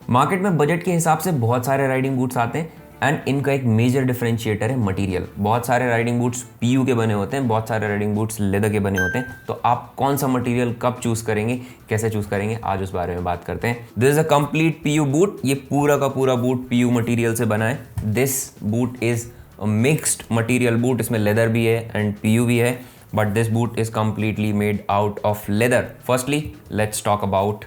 Market में budget के हिसाब से बहुत सारे राइडिंग बूट्स आते हैं एंड इनका एक मेजर डिफरेंशिएटर है मटेरियल। बहुत सारे राइडिंग बूट्स पीयू के बने होते हैं, बहुत सारे राइडिंग बूट्स लेदर के बने होते हैं। तो आप कौन सा मटेरियल कब चूज करेंगे, कैसे चूज करेंगे, आज उस बारे में बात करते हैं। This is a complete PU boot. ये पूरा का पूरा बूट पीयू मटेरियल से बना है। This boot is a mixed material boot. इसमें लेदर भी है एंड पीयू भी है, but this boot is completely made out of leather. Firstly let's talk about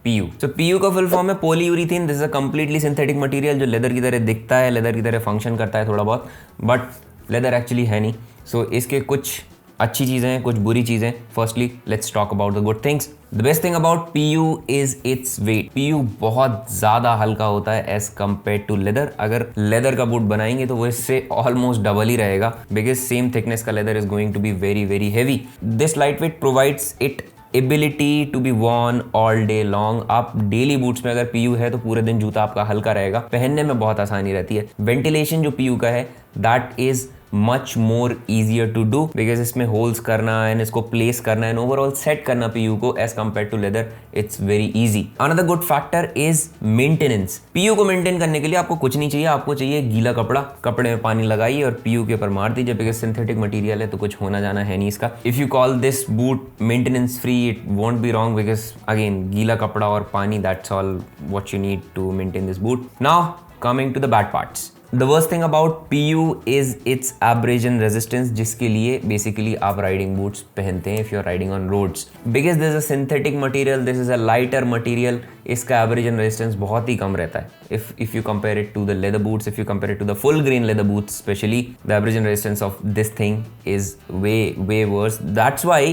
PU। So PU का फुल फॉर्म है polyurethane. This is a completely synthetic material जो leather की तरह दिखता है, लेदर की तरह फंक्शन करता है थोड़ा बहुत, बट लेदर एक्चुअली है नहीं। सो इसके कुछ अच्छी चीज़ें हैं, कुछ बुरी चीज़ें। Firstly let's talk about the good things. The best thing about PU is its weight. PU बहुत ज़्यादा हल्का होता है एज कम्पेयर टू लेदर। अगर लेदर का बूट बनाएंगे तो वो इससे ऑलमोस्ट डबल ही रहेगा, बिकॉज सेम थिकनेस का leather is going to be very very heavy. This light weight provides it ability to be worn all day long. आप डेली बूट्स में अगर PU है तो पूरे दिन जूता आपका हल्का रहेगा, पहनने में बहुत आसानी रहती है। वेंटिलेशन जो PU का है that is much more easier to do, because इसमें होल्स करना एंड इसको प्लेस करना एंड ओवरऑल सेट करना PU को as compare to leather it's very easy. Another good factor is maintenance. PU को मेंटेन करने के लिए आपको कुछ नहीं चाहिए, आपको चाहिए गीला कपड़ा। कपड़े में पानी लगाइए और PU के ऊपर मार दीजिए, बिकॉज सिंथेटिक मटेरियल है तो कुछ होना जाना है नहीं इसका। If you call this boot maintenance free it won't be wrong, because again गीला कपड़ा और पानी that's all what you need to maintain this boot. Now coming to the bad parts. The worst thing about PU is its abrasion resistance, जिसके लिए basically आप riding boots पहनते हैं if you are riding on roads. Because this is a synthetic material, this is a lighter material, इसका abrasion resistance बहुत ही कम रहता है। If you compare it to the leather boots, if you compare it to the full grain leather boots especially, the abrasion resistance of this thing is way worse. That's why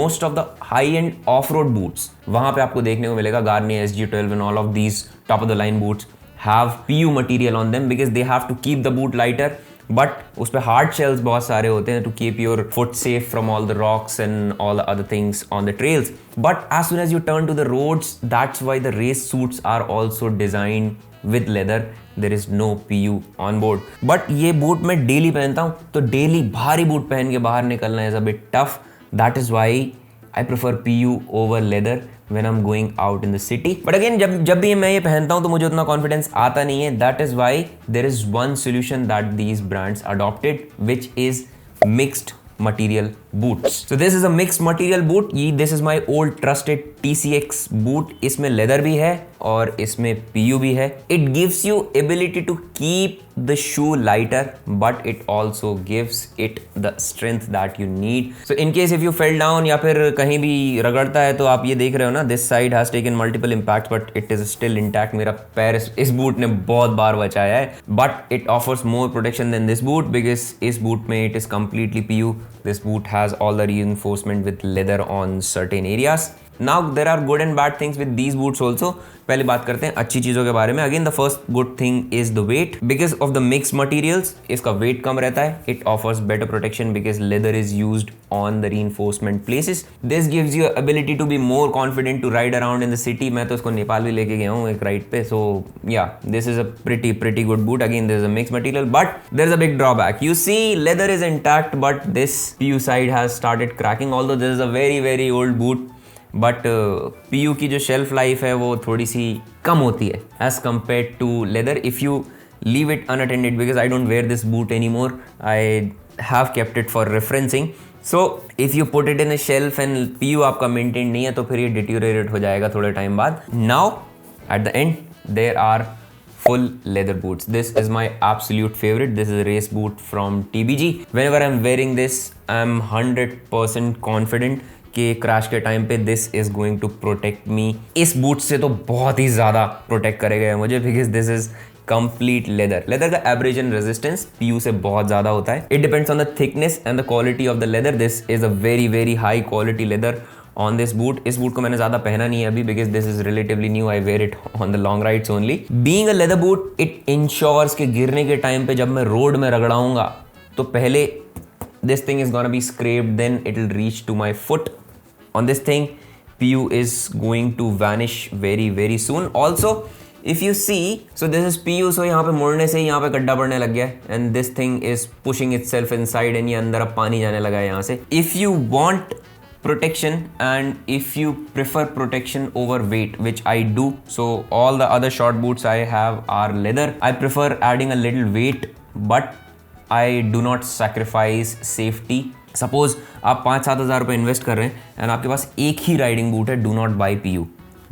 most of the high-end off-road boots, वहाँ पे आपको देखने को मिलेगा Garnier SG12 and all of these top of the line boots have PU material on them because they have to keep the boot lighter, but उस पे hard shells बहुत सारे होते हैं to keep your foot safe from all the rocks and all the other things on the trails. But as soon as you turn to the roads, that's why the race suits are also designed with leather. There is no PU on board. But ये boot मैं daily पहनता हूँ, तो daily भारी boot पहन के बाहर निकलना is a bit tough. That is why I prefer PU over leather when I'm going out in the city. But again, जब भी मैं ये पहनता हूँ तो मुझे उतना कॉन्फिडेंस आता नहीं है. That is why there is one solution that these brands adopted, which is mixed material boots. So this is a mixed material boot. This is my old trusted TCX boot. इसमें leather भी है और इसमें PU भी है. It gives you ability to keep the shoe lighter, but it also gives it the strength that you need. So in case if you fell down या फिर कहीं भी रगड़ता है तो आप ये देख रहे हो ना, this side has taken multiple impacts, but it is still intact. मेरा पैर इस बूट ने बहुत बार बचाया है, but it offers more protection than this boot because इस बूट में it is completely PU. This boot has all the reinforcement with leather on certain areas. Now there are good and bad things with these boots also. पहले बात करते हैं अच्छी चीज़ों के बारे में. Again the first good thing is the weight. Because of the mixed materials, इसका weight कम रहता है. It offers better protection because leather is used on the reinforcement places. This gives you ability to be more confident to ride around in the city. मैं तो इसको नेपाल भी लेके गया हूँ एक राइड पे. So yeah, this is a pretty good boot. Again there is a mixed material, but there is a big drawback. You see leather is intact, but this PU side has started cracking. Although this is a very old boot. But PU की जो shelf life है वो थोड़ी सी कम होती है as compare to leather. If you leave it unattended, because I don't wear this boot anymore, I have kept it for referencing. So if you put it in a shelf and PU आपका maintain नहीं है तो फिर ये डिट्यूरेट हो जाएगा थोड़े time बाद. Now at the end there are full leather boots. This is my absolute favorite. This is a race boot from TBG. Whenever I'm wearing this, I'm 100% confident कि क्रैश के टाइम पे this is going to protect me. इस boot से तो बहुत ही ज़्यादा protect करेगा मुझे, because this is complete leather. Leather का एब्रेजन रेजिस्टेंस PU से बहुत ज़्यादा होता है. It depends on the thickness and the quality of the leather. This is a very high quality leather on this boot. इस boot को मैंने ज़्यादा पहना नहीं है अभी, because this is relatively new. I wear it on the long rides only. Being a leather boot, it ensures कि गिरने के टाइम पे जब मैं रोड में रगड़ाऊंगा तो पहले this thing is gonna be scraped, then it will reach to my foot. On this thing, PU is going to vanish very soon. Also, if you see, so this is PU, so यहाँ पे मुड़ने से ही यहाँ पे गड्ढा पड़ने लग गया है, and this thing is pushing itself inside, and ये अंदर अब पानी जाने लगा है यहाँ से. If you want protection, and if you prefer protection over weight, which I do, so all the other short boots I have are leather. I prefer adding a little weight, but I do not sacrifice safety. Suppose आप 5-7 हज़ार रुपये invest कर रहे हैं and आपके पास एक ही राइडिंग बूट है, do not buy PU,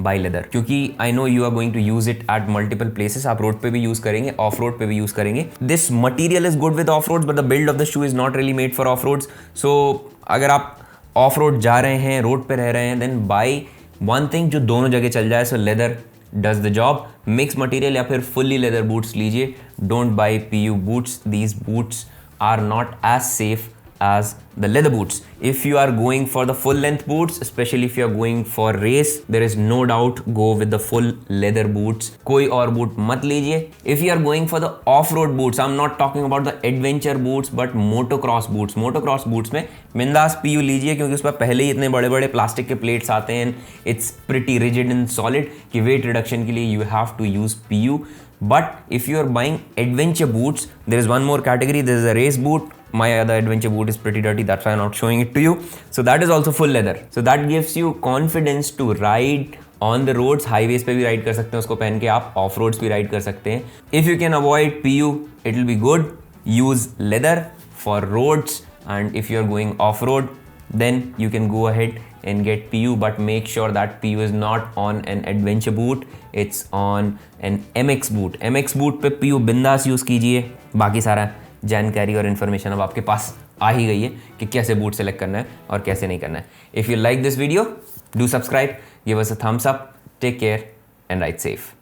buy leather, क्योंकि I know you are going to use it at multiple places. आप रोड पे भी यूज करेंगे, ऑफ रोड पे भी यूज करेंगे. This material is good with off roads, but the build of the shoe is not really made for off roads. So अगर आप of road जा रहे हैं, रोड पे रह रहे हैं, देन बाई वन थिंग जो दोनों जगह चल जाए. So leather does the job. Mix material या फिर फुल्ली लेदर बूट्स लीजिए. Don't buy PU boots. These boots are not as safe as the leather boots. If you are going for the full length boots, especially if you are going for race, there is no doubt go with the full leather boots. कोई और boot मत लीजिए. If you are going for the off-road boots, I'm not talking about the adventure boots but motocross boots. Motocross boots में बिंदास PU लीजिए, क्योंकि उस पर पहले ही इतने बड़े बड़े प्लास्टिक के प्लेट्स आते हैं. It's pretty rigid and solid कि weight reduction के लिए you have to use PU. But if you are buying adventure boots, there is one more category. There is a race boot. My other adventure boot is pretty dirty, that's why I'm not showing it to you. So that is also full leather. So that gives you confidence to ride on the roads. Highways पे भी ride कर सकते हैं उसको पहन के, आप off roads भी ride कर सकते हैं. If you can avoid PU, it will be good. Use leather for roads, and if you are going off road, then you can go ahead and get PU, but make sure that PU is not on an adventure boot. It's on an MX boot. MX boot पे PU बिंदास use कीजिए. बाकी सारा जानकारी और information अब आपके पास आ ही गई है कि कैसे बूट सेलेक्ट करना है और कैसे नहीं करना है. If you like this video, do subscribe, give us a thumbs up, take care and ride safe.